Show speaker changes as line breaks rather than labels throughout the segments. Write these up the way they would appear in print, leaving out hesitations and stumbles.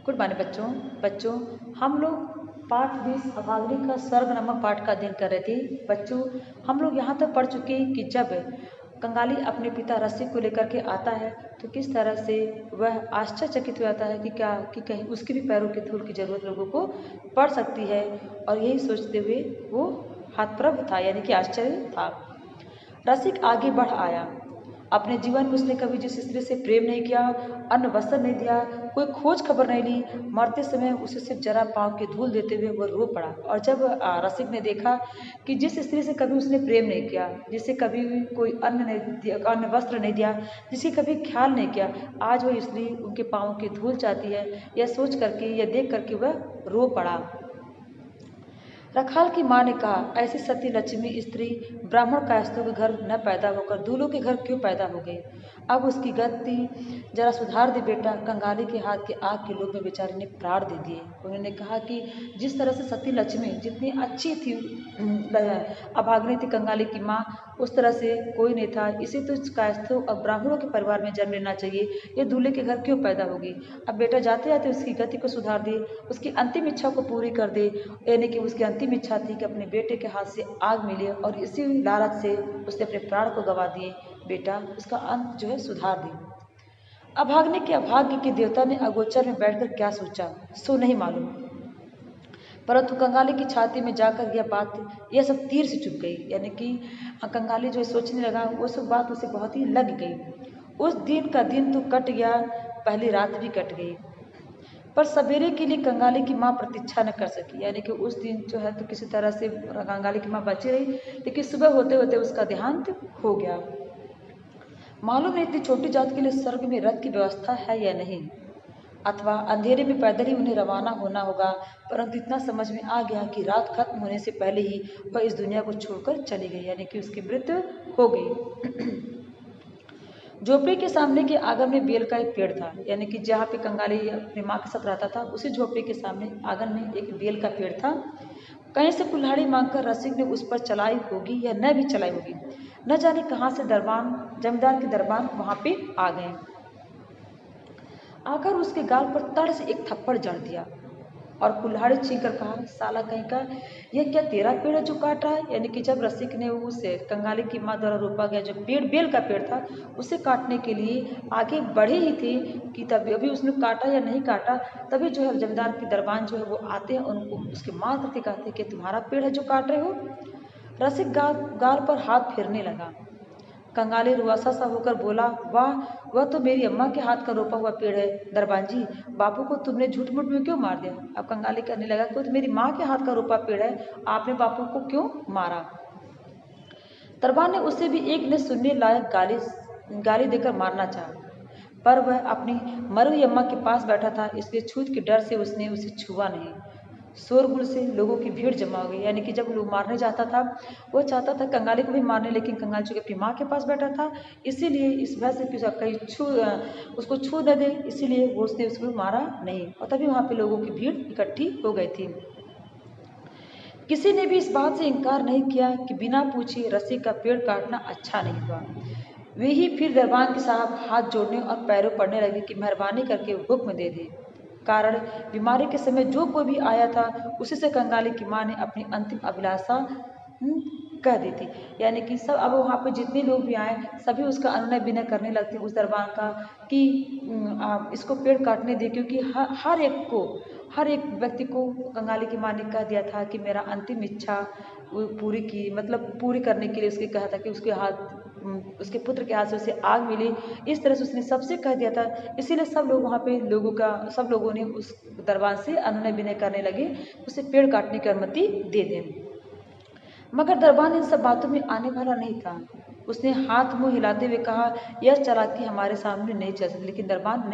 Good morning बच्चों। बच्चों, हम लोग पाठ 20 अभागिनी का स्वर्ग नामक पाठ का अध्ययन कर रहे थे। बच्चों, हम लोग यहाँ तक पढ़ चुके हैं कि जब कंगाली अपने पिता रसिक को लेकर के आता है तो किस तरह से वह आश्चर्यचकित हो जाता है कि कहीं उसके भी पैरों की धूल की जरूरत लोगों को पड़ सकती है, और यही सोचते हुए वो हतप्रभ था, यानी कि आश्चर्य था। रसिक आगे बढ़ आया। अपने जीवन में उसने कभी जिस स्त्री से प्रेम नहीं किया, अन्न वस्त्र नहीं दिया, कोई खोज खबर नहीं ली, मरते समय उसे सिर्फ जरा पाँव की धूल देते हुए वो रो पड़ा। और जब रसिक ने देखा कि जिस स्त्री से कभी उसने प्रेम नहीं किया, जिसे कभी कोई अन्न नहीं दिया, अन्न वस्त्र नहीं दिया, जिसकी कभी ख्याल नहीं किया, आज वह स्त्री उनके पाँव की धूल चाहती है, यह सोच करके, यह देख करके वह रो पड़ा। रखाल की माँ ने कहा, ऐसी सती लक्ष्मी स्त्री ब्राह्मण कायस्थों के घर न पैदा होकर दूल्हों के घर क्यों पैदा हो गई। अब उसकी गति जरा सुधार दे बेटा। कंगाली के हाथ के आग के लोभ में बेचारे ने प्राण दे दिए। उन्होंने कहा कि जिस तरह से सती लक्ष्मी जितनी अच्छी थी, अभाग्नि थी कंगाली की माँ, उस तरह से कोई नहीं था। इसे तो कायस्थों और ब्राह्मणों के परिवार में जन्म लेना चाहिए, ये दूल्हे के घर क्यों पैदा होगी। अब बेटा जाते जाते उसकी गति को सुधार दे, उसकी अंतिम इच्छा को पूरी कर दे। यानी कि उसकी अंतिम इच्छा थी कि अपने बेटे के हाथ से आग मिले, और इसी लालच से उसने अपने प्राण को गंवा दिए। बेटा उसका अंत जो है सुधार दे। अभाग्नि के अभाग्य के देवता ने अगोचर में बैठकर क्या सोचा सो नहीं मालूम, परंतु कंगाली की छाती में जाकर यह सब तीर से चुभ गई। यानी कि कंगाली जो सोचने लगा वो सब बात उसे बहुत ही लग गई। उस दिन का दिन तो कट गया, पहली रात भी कट गई, पर सवेरे के लिए कंगाली की माँ प्रतीक्षा न कर सकी। यानी कि उस दिन जो है तो किसी तरह से कंगाली की माँ बची रही, लेकिन सुबह होते होते उसका देहांत हो गया। मालूम नहीं इतनी छोटी जात के लिए स्वर्ग में रथ की व्यवस्था है या नहीं, अथवा अंधेरे में पैदल ही उन्हें रवाना होना होगा। परंतु इतना समझ में आ गया कि रात खत्म होने से पहले ही वह इस दुनिया को छोड़कर चली गई, यानी कि उसकी मृत्यु हो गई। झोपड़ी के सामने के आंगन में बेल का एक पेड़ था। यानी कि जहाँ पे कंगाली अपनी माँ के साथ रहता था, उसी झोपड़ी के सामने आंगन में एक बेल का पेड़ था। कहीं से कुल्हाड़ी मांगकर रसिक ने उस पर चलाई होगी या न भी चलाई होगी, न जाने कहाँ से जमींदार के दरबान वहां पे आ गए। आकर उसके गाल पर तड़ से एक थप्पड़ जड़ दिया और कुल्हाड़ी छीन कर कहा, साला कहीं का, यह क्या तेरा पेड़ है जो काट रहा है। यानी कि जब रसिक ने उसे कंगाली की माँ द्वारा रोपा गया जो पेड़ बेल का पेड़ था, उसे काटने के लिए आगे बढ़े ही थे कि तभी अभी उसने काटा या नहीं काटा, तभी जो है जमींदार के दरबान जो है वो आते हैं, उनको उसके मार करके कहते कि तुम्हारा पेड़ है जो काट रहे हो। रसिक गाल पर हाथ फेरने लगा। कंगाली रुआसा सा होकर बोला, वाह, वह तो मेरी अम्मा के हाथ का रोपा हुआ पेड़ है। दरबान जी, बापू को तुमने झूठ मूठ में क्यों मार दिया। अब कंगाली कहने लगा कि वो तो मेरी माँ के हाथ का रोपा पेड़ है, आपने बापू को क्यों मारा। दरबान ने उसे भी एक न सुनने लायक गाली देकर मारना चाहा, पर वह अपनी मरी अम्मा के पास बैठा था, इसलिए छूत के डर से उसने उसे छुआ नहीं। शोरगुल से लोगों की भीड़ जमा हो गई। यानी कि जब लोग मारने जाता था, वो चाहता था कंगाली को भी मारने, लेकिन कंगाली चूंकि अपनी माँ के पास बैठा था, इसीलिए इस वजह से कि कहीं उसको छू न दे, इसीलिए वो उसने उसको मारा नहीं। और तभी वहाँ पे लोगों की भीड़ इकट्ठी हो गई थी। किसी ने भी इस बात से इनकार नहीं किया कि बिना पूछे रस्सी का पेड़ काटना अच्छा नहीं हुआ। वे ही फिर दरबान के साहब हाथ जोड़ने और पैरों पड़ने लगे कि मेहरबानी करके हुक्म दे दे। कारण बीमारी के समय जो कोई भी आया था, उसी से कंगाली की माँ ने अपनी अंतिम अभिलाषा कह दी थी। यानी कि सब अब वहाँ पे जितने लोग भी आए, सभी उसका अनुनय विनय करने लगते उस दरबार का कि आप इसको पेड़ काटने दे, क्योंकि हर एक व्यक्ति को कंगाली की माँ ने कह दिया था कि मेरा अंतिम इच्छा पूरी करने के लिए उसके कहा था कि उसके पुत्र के हाथ से उसे आग मिली। इस तरह से उसने सबसे कह दिया था, इसीलिए सब लोग वहाँ पे सब लोगों ने उस दरबार से अनुनय विनय करने लगे, उसे पेड़ काटने की अनुमति दे दें। मगर दरबान इन सब बातों में आने वाला नहीं था। उसने हाथ मुंह हिलाते हुए कहा, यह चालाकी हमारे सामने नहीं चल सकती। लेकिन दरबान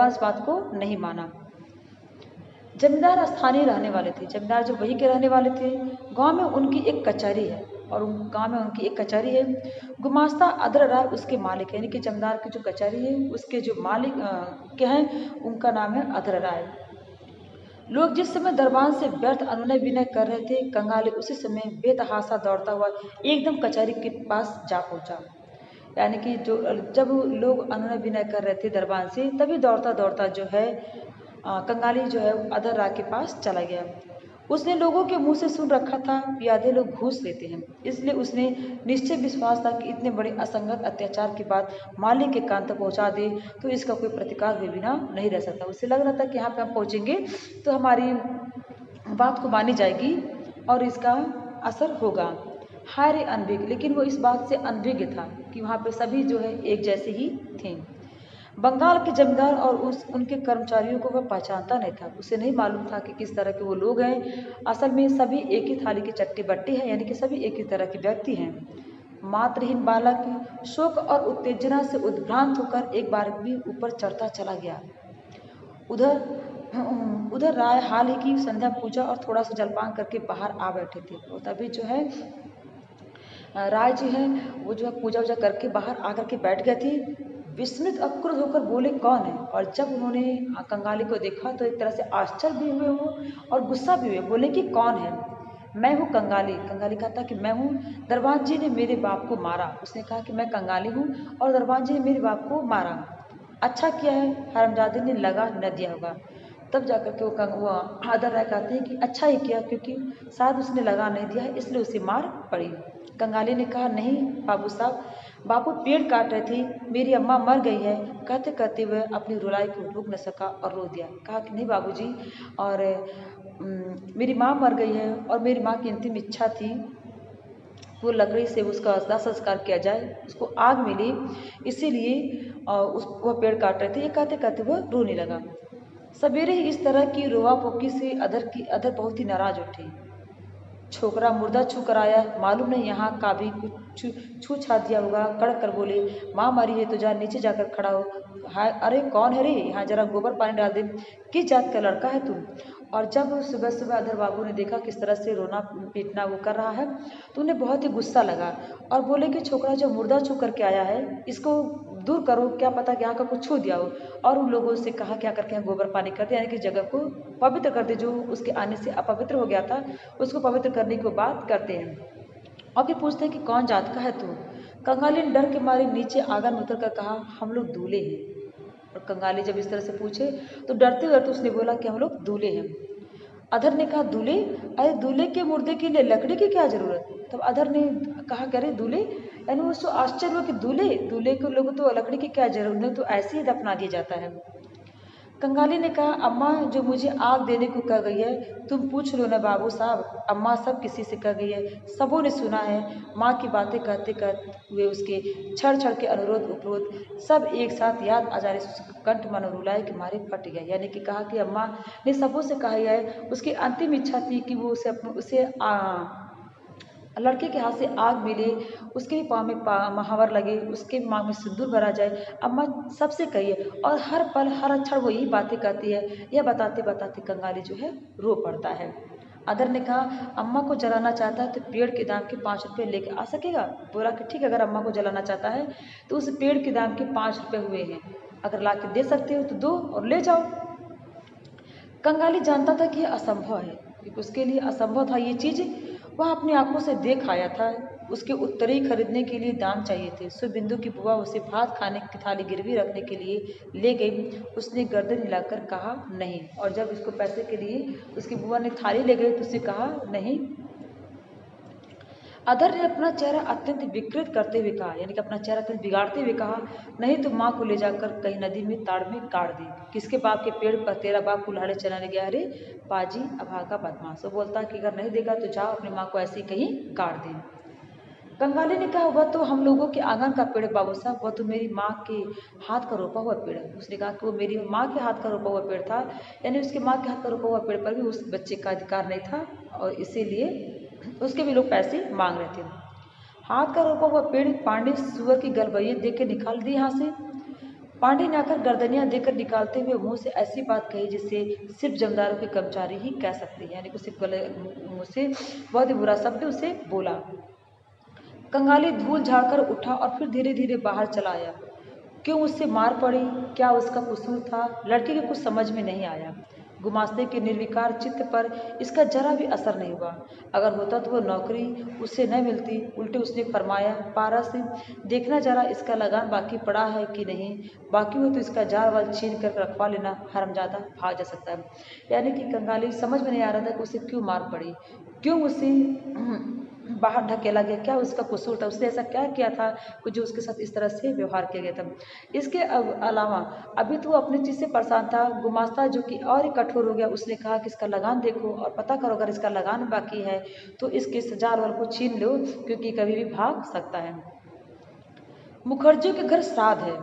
इस बात को नहीं माना। जमींदार स्थानीय रहने वाले थे, जमींदार जो वहीं के रहने वाले थे। गांव में उनकी एक कचहरी है, गुमास्ता अदर राय उसके मालिक है। यानी कि जमींदार की जो कचहरी है, उसके जो मालिक के हैं, उनका नाम है अदर राय। लोग जिस समय दरबान से व्यर्थ अनुनय विनय कर रहे थे, कंगाली उसी समय बेतहासा दौड़ता हुआ एकदम कचहरी के पास जा पहुंचा। यानी कि जब लोग अनुनय विनय कर रहे थे दरबान से, तभी दौड़ता दौड़ता जो है कंगाली जो है अधर राय के पास चला गया। उसने लोगों के मुंह से सुन रखा था कि आधे लोग घूस लेते हैं, इसलिए उसने निश्चय विश्वास था कि इतने बड़े असंगत अत्याचार की बात मालिक के कान तक पहुंचा दे तो इसका कोई प्रतिकार हुए बिना नहीं रह सकता। उसे लग रहा था कि यहाँ पे हम पहुंचेंगे तो हमारी बात को मानी जाएगी और इसका असर होगा। हाय रे अनभिज्ञ, लेकिन वो इस बात से अनभिज्ञ था कि वहाँ पे सभी जो है एक जैसे ही थे। बंगाल के जमींदार और उनके कर्मचारियों को वह पहचानता नहीं था। उसे नहीं मालूम था कि किस तरह के वो लोग हैं। असल में सभी एक ही थाली के चट्टे बट्टे हैं, यानी कि सभी एक ही तरह के व्यक्ति हैं। मात्रहीन बालक शोक और उत्तेजना से उद्भ्रांत होकर एक बार भी ऊपर चढ़ता चला गया। उधर उधर राय हाल ही की संध्या पूजा और थोड़ा सा जलपान करके बाहर आ बैठे थे। और तभी जो है राय जी हैं वो जो है पूजा वूजा करके बाहर आकर के बैठ गए थे। विस्मित और क्रुद्ध होकर बोले कौन है। और जब उन्होंने कंगाली को देखा तो एक तरह से आश्चर्य भी हुए वो और गुस्सा भी हुए। बोले कि कौन है। मैं हूँ कंगाली। कंगाली कहता कि मैं हूँ। दरबान जी ने मेरे बाप को मारा। उसने कहा कि मैं कंगाली हूँ और दरबान जी ने मेरे बाप को मारा। अच्छा किया है, हरामजादे ने लगा न दिया होगा। तब जाकर के वो आदर राय कहते हैं कि अच्छा ही किया, क्योंकि शायद उसने लगा नहीं दिया है इसलिए उसे मार पड़ी। कंगाली ने कहा नहीं बाबू साहब, बापू पेड़ काट रहे थे, मेरी अम्मा मर गई है। कहते कहते वह अपनी रुलाई को रोक न सका और रो दिया। कहा कि नहीं बाबूजी, और मेरी माँ मर गई है और मेरी माँ की अंतिम इच्छा थी वो लकड़ी से उसका दाह संस्कार किया जाए, उसको आग मिली इसीलिए वह पेड़ काट रहे थे। ये कहते कहते वह रोने लगा। सवेरे ही इस तरह की रोआ पोकी से अधर बहुत ही नाराज उठी। छोकरा मुर्दा छू कर आया, मालूम नहीं यहाँ का भी कुछ छू छा दिया होगा। कड़क कर बोले माँ मरी है तो जा नीचे जाकर खड़ा हो। हाय अरे कौन है रे, यहाँ जरा गोबर पानी डाल दे। किस जात का लड़का है तुम। और जब सुबह सुबह अधर बाबू ने देखा किस तरह से रोना पीटना वो कर रहा है तो उन्हें बहुत ही गुस्सा लगा और बोले कि छोकरा जो मुर्दा छू करके आया है इसको दूर करो, क्या पता कि यहाँ का कुछ छू दिया हो। और उन लोगों से कहा क्या करके यहाँ गोबर पानी करते, यानी कि जगह को पवित्र कर दे। जो उसके आने से अपवित्र हो गया था उसको पवित्र करने की बात करते हैं। और फिर पूछते हैं कि कौन जात का है तू। कंगाली ने डर के मारे नीचे आंगन में उतर कर कहा हम लोग दूल्हे हैं। और कंगाली जब इस तरह से पूछे तो डरते डरते उसने बोला कि हम लोग दूल्हे हैं। अधर ने कहा दूल्हे, अरे दूल्हे के मुर्दे के लिए लकड़ी की क्या जरूरत। तब अधर ने कहा करे दूल्हे, यानी उसको आश्चर्य हुआ कि दूल्हे दूल्हे के लोग तो लकड़ी की क्या जरूरत है, तो ऐसे ही दफना दिया जाता है। कंगाली ने कहा अम्मा जो मुझे आग देने को कह गई है तुम पूछ लो ना बाबू साहब, अम्मा सब किसी से कह गई है, सबों ने सुना है। माँ की बातें कहते कहते हुए उसके छड़ छड़ के अनुरोध उपरोध सब एक साथ याद आ जाने से उसका कंठ मनोरुलाए के मारे फट गया। यानी कि कहा कि अम्मा ने सबों से कहा है, उसकी अंतिम इच्छा थी कि वो उसे लड़के के हाथ से आग मिले, उसके भी पाँव में महावर लगे, उसके भी मांग में सिंदूर भरा जाए। अम्मा सबसे कही है और हर पल हर अक्षर वो यही बातें कहती है। यह बताते बताते कंगाली जो है रो पड़ता है। अदर ने कहा अम्मा को जलाना चाहता है तो पेड़ के दाम के 5 रुपये लेके आ सकेगा। बोला कि ठीक है, अगर अम्मा को जलाना चाहता है तो उस पेड़ के दाम के 5 रुपये हुए हैं, अगर ला के दे सकते हो तो दो और ले जाओ। कंगाली जानता था कि यह असंभव है, क्योंकि उसके लिए असंभव था ये चीज़, वह अपनी आंखों से देख आया था। उसके उत्तरी खरीदने के लिए दाम चाहिए थे। सो बिंदु की बुआ उसे भात खाने की थाली गिरवी रखने के लिए ले गई। उसने गर्दन हिलाकर कहा नहीं, और जब इसको पैसे के लिए उसकी बुआ ने थाली ले गई तो उसने कहा नहीं। अधर ने अपना चेहरा अत्यंत विकृत करते हुए कहा, यानी कि अपना चेहरा अत्यंत बिगाड़ते हुए कहा नहीं तो माँ को ले जाकर कहीं नदी में ताड़ में काट दे। किसके बाप के पेड़ पर तेरा बाप कुल्हाड़े चलाने गया। अरे पाजी अभागा बदमाश। वो बोलता कि अगर नहीं देगा तो जाओ अपनी माँ को ऐसे ही कहीं काट दे। कंगाली ने कहा वह तो हम लोगों के आंगन का पेड़ है बाबू साहब, वह तो मेरी माँ के हाथ का रोपा हुआ पेड़ है। उसने कहा कि वो मेरी माँ के हाथ का रोपा हुआ पेड़ था, यानी उसके माँ के हाथ का रोपा हुआ पेड़ पर भी उस बच्चे का अधिकार नहीं था और इसीलिए उसके भी लोग पैसे मांग रहे थे। हाथ का रोपा हुआ पेड़ पांडे सुअर की गलबैये देकर निकाल दी यहाँ से। पांडे ने आकर गर्दनियां देकर निकालते हुए मुंह से ऐसी बात कही जिससे सिर्फ जमींदारों के कर्मचारी ही कह सकते हैं, यानी उसे मुँह से बहुत ही बुरा शब्द उसे बोला। कंगाली धूल झाड़कर उठा और फिर धीरे धीरे बाहर चला आया। क्यों उससे मार पड़ी, क्या उसका कसूर था, लड़के के कुछ समझ में नहीं आया। गुमास्ते के निर्विकार चित्त पर इसका जरा भी असर नहीं हुआ। अगर होता तो वो नौकरी उससे न मिलती। उल्टे उसने फरमाया, पारस देखना जरा इसका लगान बाकी पड़ा है कि नहीं, बाकी हो तो इसका जार वाल छीन कर रखवा लेना, हरामजादा भाग जा सकता है। यानी कि कंगाली समझ में नहीं आ रहा था कि उसे क्यों मार पड़ी, क्यों उसे बाहर ढकेला गया, क्या उसका कसूर था, उसने ऐसा क्या किया था कि जो उसके साथ इस तरह से व्यवहार किया गया था। इसके अलावा अभी तो वो अपनी चीज़ से परेशान था। गुमास्ता जो कि और ही कठोर हो गया, उसने कहा कि इसका लगान देखो और पता करो, अगर इसका लगान बाकी है तो इसके जार वाल को छीन लो, क्योंकि कभी भी भाग सकता है। मुखर्जी के घर श्राद्ध है,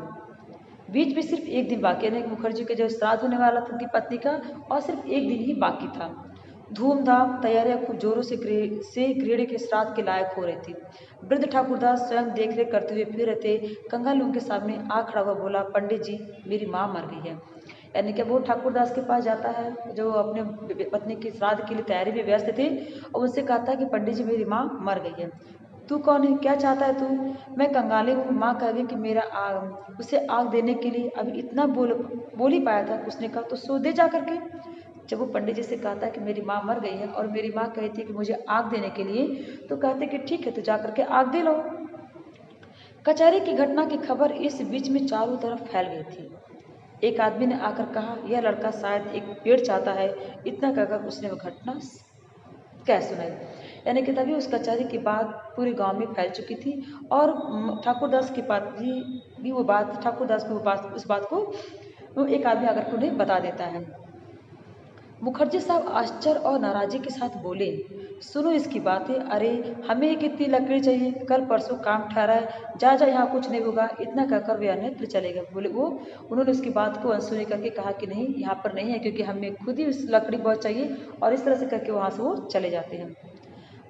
बीच में सिर्फ एक दिन बाकी, यानी मुखर्जी के जो श्राद्ध होने वाला था उनकी पत्नी का, और सिर्फ एक दिन ही बाकी था। धूमधाम तैयारियां खूब जोरों से गृहिणी के श्राद्ध के लायक हो रही थी। वृद्ध ठाकुरदास स्वयं देख रेख करते हुए फिर रहते कंगाल उनके सामने आ खड़ा हुआ बोला, पंडित जी मेरी माँ मर गई है। यानी कि वो ठाकुरदास के पास जाता है जो अपने पत्नी की श्राद्ध के लिए तैयारी में व्यस्त थे, और उनसे कहता है कि पंडित जी मेरी माँ मर गई है। तू कौन है, क्या चाहता है तू? मैं कंगाली हूँ। माँ कह गई कि मेरा उसे आग देने के लिए अभी इतना बोल ही पाया था। उसने कहा तो सो दे जा करके। जब वो पंडित जी से कहता है कि मेरी माँ मर गई है और मेरी माँ कहती है कि मुझे आग देने के लिए, तो कहते कि ठीक है तो जा करके आग दे लो। कचहरी की घटना की खबर इस बीच में चारों तरफ फैल गई थी। एक आदमी ने आकर कहा, यह लड़का शायद एक पेड़ चाहता है। इतना कहकर उसने वह घटना कह सुनाई। यानी कि तभी उस कचहरी की बात पूरे गांव में फैल चुकी थी, और ठाकुरदास के पास भी वो बात, ठाकुरदास को उस बात को वो एक आदमी आकर उन्हें बता देता है। मुखर्जी साहब आश्चर्य और नाराजी के साथ बोले, सुनो इसकी बातें, अरे हमें कितनी लकड़ी चाहिए, कल परसों काम ठहरा है, जा जा यहाँ कुछ नहीं होगा। इतना कहकर वे अन्यत्र चले गए। बोले उन्होंने उसकी बात को अनसुनी करके कहा कि नहीं, यहाँ पर नहीं है, क्योंकि हमें खुद ही उस लकड़ी बहुत चाहिए, और इस तरह से करके वहाँ से वो चले जाते हैं।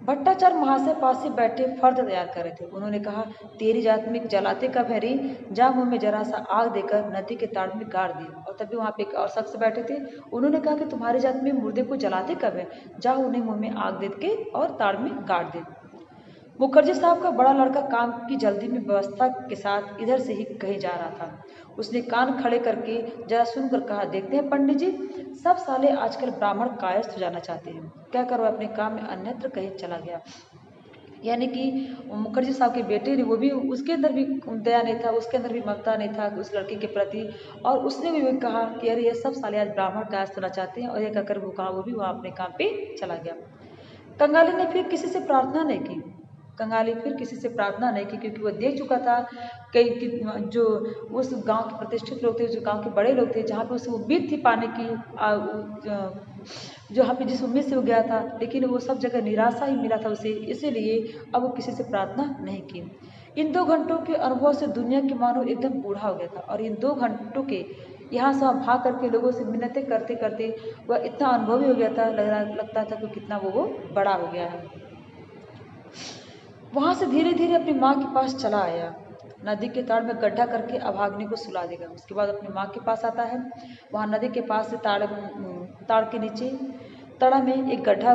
भट्टाचार्य महाशय पास से बैठे फर्द तैयार कर रहे थे। उन्होंने कहा, तेरी जात में जलाते कब है रे, जा मुंह में जरा सा आग देकर नदी के ताड़ में गाड़ दे। और तभी वहाँ पे एक और शख्स बैठे थे। उन्होंने कहा कि तुम्हारी जात में मुर्दे को जलाते कब है, जा उन्हें मुंह में आग दे के और ताड़ में गाड़ दे। मुखर्जी साहब का बड़ा लड़का काम की जल्दी में व्यवस्था के साथ इधर से ही कहीं जा रहा था। उसने कान खड़े करके जरा सुनकर कहा, देखते हैं पंडित जी, सब साले आजकल ब्राह्मण कायस्थ हो जाना चाहते हैं। क्या करो, अपने काम में अन्यत्र कहीं चला गया। यानी कि मुखर्जी साहब के बेटे ने, वो भी, उसके अंदर भी दया नहीं था, उसके अंदर भी ममता नहीं था उस लड़के के प्रति, और उसने भी कहा कि अरे ये सब साले आज ब्राह्मण कायस्थ होना चाहते हैं, और ये कहकर वो कहा, वो भी वहाँ अपने काम पे चला गया। कंगाली ने फिर किसी से प्रार्थना नहीं की। कंगाली फिर किसी से प्रार्थना नहीं की, क्योंकि वो देख चुका था कई जो उस गांव के प्रतिष्ठित लोग थे, जो गांव के बड़े लोग थे, जहाँ पे उसे उम्मीद थी पाने की, जो यहाँ पे जिस उम्मीद से वो गया था, लेकिन वो सब जगह निराशा ही मिला था उसे, इसीलिए अब वो किसी से प्रार्थना नहीं की। इन 2 घंटों के अनुभव से दुनिया की मानो एकदम बूढ़ा हो गया था, और इन 2 घंटों के यहाँ से वहाँ भाग करके लोगों से मिन्नतें करते करते वह इतना अनुभवी हो गया था, लगता था कि कितना वो बड़ा हो गया है। वहां से धीरे धीरे अपनी माँ के पास चला आया। नदी के ताड़ में गड्ढा करके अभागिनी को सुला देगा। उसके बाद अपनी माँ के पास आता है। वहाँ नदी के पास से ताड़ के नीचे तड़ा में एक गड्ढा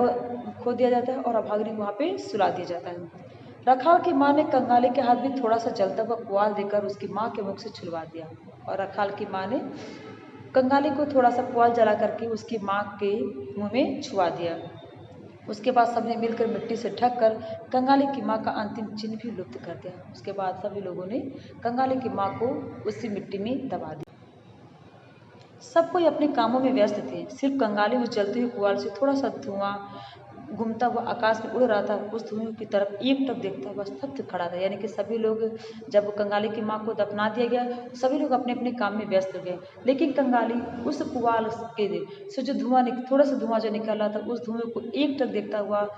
खोद दिया जाता है, और अभागिनी को वहाँ पे सुला दिया जाता है। रखाल की माँ ने कंगाली के हाथ में थोड़ा सा जलता हुआ पुआल देकर उसकी माँ के मुख से छुलवा दिया, और रखाल की माँ ने कंगाली को थोड़ा सा पुआल जला करके उसकी माँ के मुँह में छुआ दिया। उसके बाद सबने मिलकर मिट्टी से ढककर कंगाली की माँ का अंतिम चिन्ह भी लुप्त कर दिया। उसके बाद सभी लोगों ने कंगाली की माँ को उसी मिट्टी में दबा दिया। सब कोई अपने कामों में व्यस्त थे। सिर्फ कंगाली उस जलते हुए पुआल से थोड़ा सा धुआं घूमता हुआ आकाश में उड़ रहा था, उस धुएं की तरफ एकटक देखता हुआ स्तब्ध खड़ा था। यानी कि सभी लोग, जब कंगाली की माँ को दफना दिया गया, सभी लोग अपने अपने काम में व्यस्त हो गए, लेकिन कंगाली उस पुआल के से जो थोड़ा सा धुआं जो निकल रहा था, उस धुएं को एकटक देखता हुआ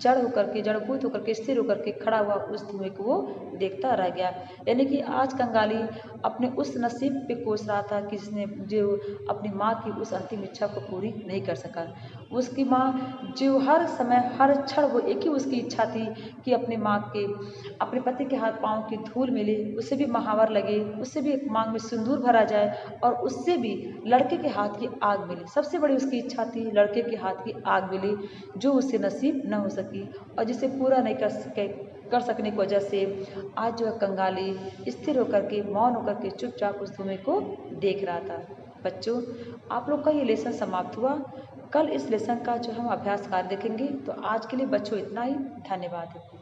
जड़भूत होकर के स्थिर होकर के खड़ा हुआ उस धुएं को वो देखता रह गया। यानी कि आज कंगाली अपने उस नसीब पे कोस रहा था कि जिसने जो अपनी माँ की उस अंतिम इच्छा को पूरी नहीं कर सका। उसकी माँ जो हर समय हर क्षण वो एक ही उसकी इच्छा थी कि अपने माँ के, अपने पति के हाथ पाँव की धूल मिले, उससे भी महावर लगे, उससे भी मांग में सिंदूर भरा जाए, और उससे भी लड़के के हाथ की आग मिले। सबसे बड़ी उसकी इच्छा थी लड़के के हाथ की आग मिले, जो उससे नसीब न हो सकी, और जिसे पूरा नहीं कर सकने की वजह से आज जो कंगाली स्थिर होकर के, मौन होकर के, चुपचाप उस धुएं को देख रहा था। बच्चों, आप लोग का ये लेसन समाप्त हुआ। कल इस लेसन का जो हम अभ्यास कार्य देखेंगे। तो आज के लिए बच्चों इतना ही। धन्यवाद।